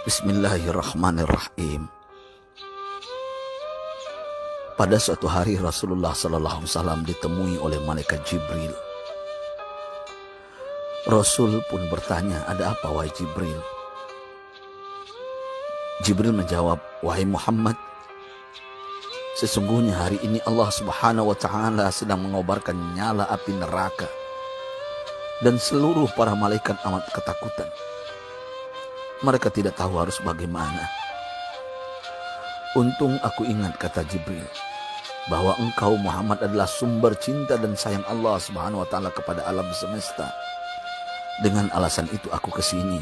Bismillahirrahmanirrahim. Pada suatu hari Rasulullah SAW ditemui oleh malaikat Jibril. Rasul pun bertanya, "Ada apa wahai Jibril?" Jibril menjawab, "Wahai Muhammad, sesungguhnya hari ini Allah Subhanahu wa Ta'ala sedang mengobarkan nyala api neraka, dan seluruh para malaikat amat ketakutan. Mereka tidak tahu harus bagaimana. Untung aku ingat," kata Jibril, "bahwa engkau Muhammad adalah sumber cinta dan sayang Allah Subhanahu wa Ta'ala kepada alam semesta. Dengan alasan itu aku kesini,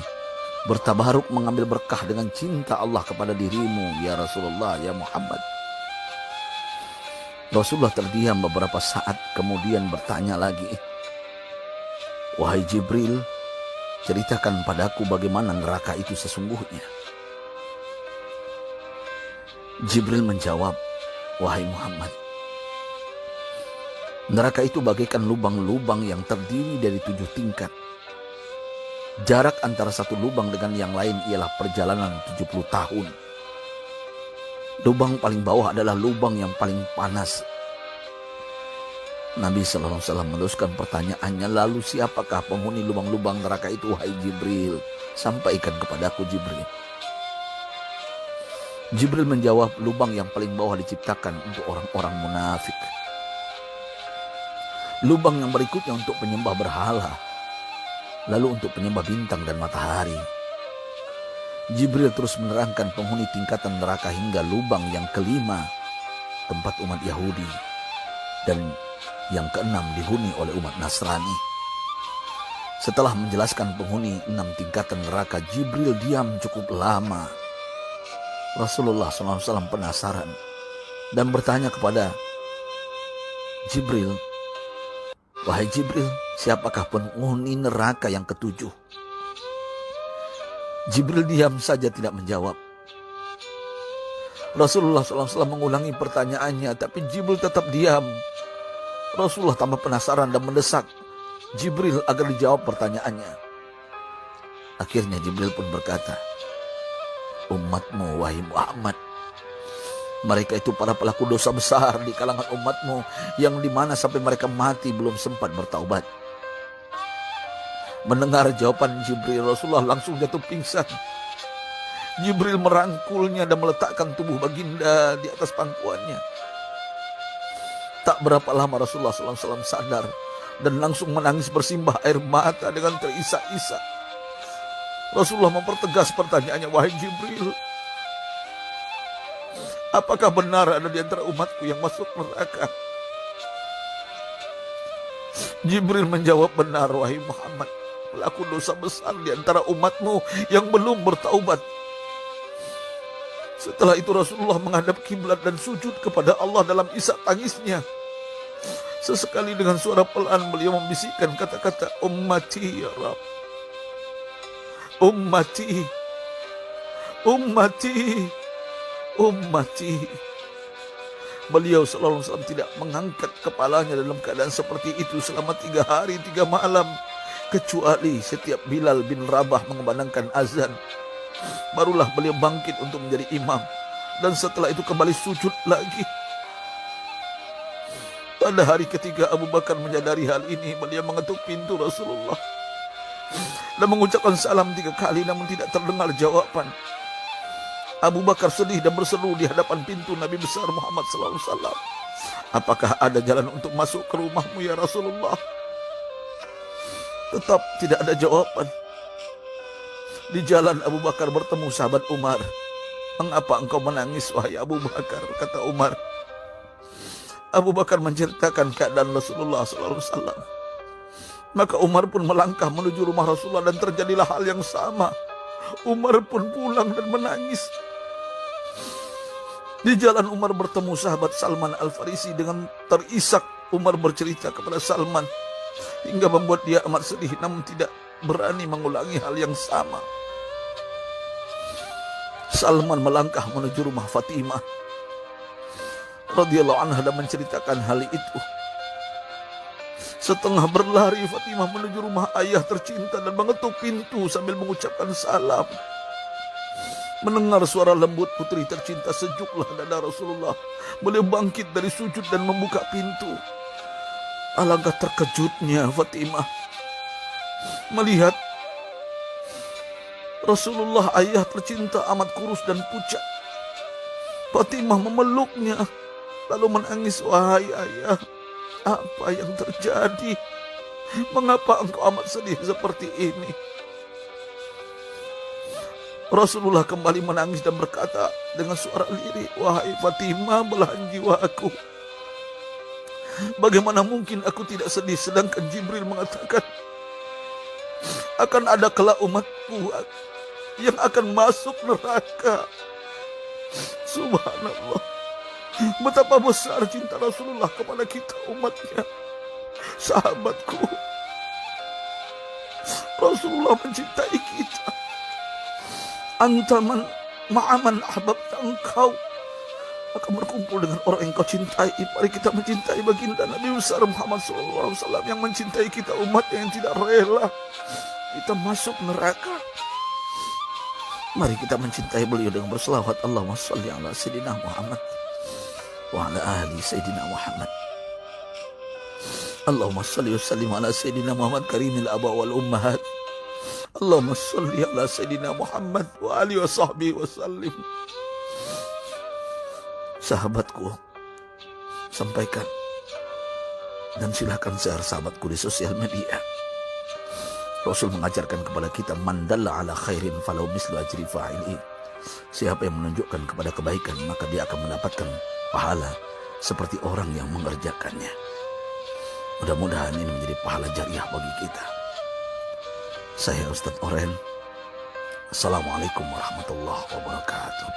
bertabaruk mengambil berkah dengan cinta Allah kepada dirimu, ya Rasulullah, ya Muhammad." Rasulullah terdiam beberapa saat, kemudian bertanya lagi, "Wahai Jibril, ceritakan padaku bagaimana neraka itu sesungguhnya." Jibril menjawab, "Wahai Muhammad, neraka itu bagaikan lubang-lubang yang terdiri dari 7 tingkat. Jarak antara satu lubang dengan yang lain ialah perjalanan 70 tahun. Lubang paling bawah adalah lubang yang paling panas." Nabi SAW meneruskan pertanyaannya, "Lalu siapakah penghuni lubang-lubang neraka itu, wahai Jibril? Sampaikan kepadaku, Jibril." Jibril menjawab, "Lubang yang paling bawah diciptakan untuk orang-orang munafik. Lubang yang berikutnya untuk penyembah berhala, lalu untuk penyembah bintang dan matahari." Jibril terus menerangkan penghuni tingkatan neraka hingga lubang yang kelima, tempat umat Yahudi, dan yang keenam dihuni oleh umat Nasrani. Setelah menjelaskan penghuni 6 tingkatan neraka, Jibril diam cukup lama. Rasulullah SAW penasaran dan bertanya kepada Jibril, "Wahai Jibril, siapakah penghuni neraka yang ke-7?" Jibril diam saja tidak menjawab. Rasulullah SAW mengulangi pertanyaannya, tapi Jibril tetap diam. Rasulullah tambah penasaran dan mendesak Jibril agar dijawab pertanyaannya. Akhirnya Jibril pun berkata, "Umatmu, wahai Muhammad, mereka itu para pelaku dosa besar di kalangan umatmu, yang dimana sampai mereka mati belum sempat bertaubat." Mendengar jawaban Jibril, Rasulullah langsung jatuh pingsan. Jibril merangkulnya dan meletakkan tubuh baginda di atas pangkuannya. Tak berapa lama Rasulullah SAW sadar dan langsung menangis bersimbah air mata dengan terisak-isak. Rasulullah mempertegas pertanyaannya, "Wahai Jibril, apakah benar ada di antara umatku yang masuk neraka?" Jibril menjawab, "Benar, wahai Muhammad, pelaku dosa besar di antara umatmu yang belum bertaubat." Setelah itu Rasulullah menghadap kiblat dan sujud kepada Allah dalam isak tangisnya. Sesekali dengan suara pelan beliau membisikkan kata-kata, "Ummati ya Rabb, ummati, ummati, ummati." Beliau SAW tidak mengangkat kepalanya dalam keadaan seperti itu selama 3 hari 3 malam. Kecuali setiap Bilal bin Rabah mengumandangkan azan, barulah beliau bangkit untuk menjadi imam. Dan setelah itu kembali sujud lagi. Pada hari ketiga Abu Bakar menyadari hal ini. Beliau mengetuk pintu Rasulullah dan mengucapkan salam 3 kali, namun tidak terdengar jawaban. Abu Bakar sedih dan berseru di hadapan pintu Nabi besar Muhammad SAW, "Apakah ada jalan untuk masuk ke rumahmu ya Rasulullah?" Tetap tidak ada jawaban. Di jalan Abu Bakar bertemu sahabat Umar. "Mengapa engkau menangis, wahai Abu Bakar?" kata Umar. Abu Bakar menceritakan keadaan Rasulullah SAW. Maka Umar pun melangkah menuju rumah Rasulullah dan terjadilah hal yang sama. Umar pun pulang dan menangis. Di jalan Umar bertemu sahabat Salman Al-Farisi. Dengan terisak Umar bercerita kepada Salman hingga membuat dia amat sedih, namun tidak berani mengulangi hal yang sama. Salman melangkah menuju rumah Fatimah radhiyallahu anha dan menceritakan hal itu. Setengah berlari Fatimah menuju rumah ayah tercinta dan mengetuk pintu sambil mengucapkan salam. Mendengar suara lembut putri tercinta, sejuklah dada Rasulullah. Beliau bangkit dari sujud dan membuka pintu. Alangkah terkejutnya Fatimah melihat Rasulullah, ayah tercinta, amat kurus dan pucat. Fatimah memeluknya lalu menangis, "Wahai ayah, apa yang terjadi? Mengapa engkau amat sedih seperti ini?" Rasulullah kembali menangis dan berkata dengan suara lirih, "Wahai Fatimah, belahan jiwaku, bagaimana mungkin aku tidak sedih sedangkan Jibril mengatakan akan ada kelak umatku yang akan masuk neraka." Subhanallah, betapa besar cinta Rasulullah kepada kita umatnya. Sahabatku, Rasulullah mencintai kita. Antaman ma'aman ahbabta, engkau akan berkumpul dengan orang yang kau cintai. Mari kita mencintai baginda Nabi besar Muhammad SAW yang mencintai kita umat yang tidak rela kita masuk neraka. Mari kita mencintai beliau dengan berselawat, Allahumma sholli ala Sayyidina Muhammad wa ala ahli Sayyidina Muhammad. Allahumma sholli wa sallim ala Sayyidina Muhammad karimil aba wal ummahat. Allahumma sholli ala Sayyidina Muhammad wa alihi wa sahbihi wa sallim. Sahabatku, sampaikan dan silakan share sahabatku di sosial media. Rasul mengajarkan kepada kita, man dalla ala khairin falau mislu ajri fa'ili. Siapa yang menunjukkan kepada kebaikan, maka dia akan mendapatkan pahala seperti orang yang mengerjakannya. Mudah-mudahan ini menjadi pahala jariah bagi kita. Saya Ustadz Oren. Assalamualaikum warahmatullahi wabarakatuh.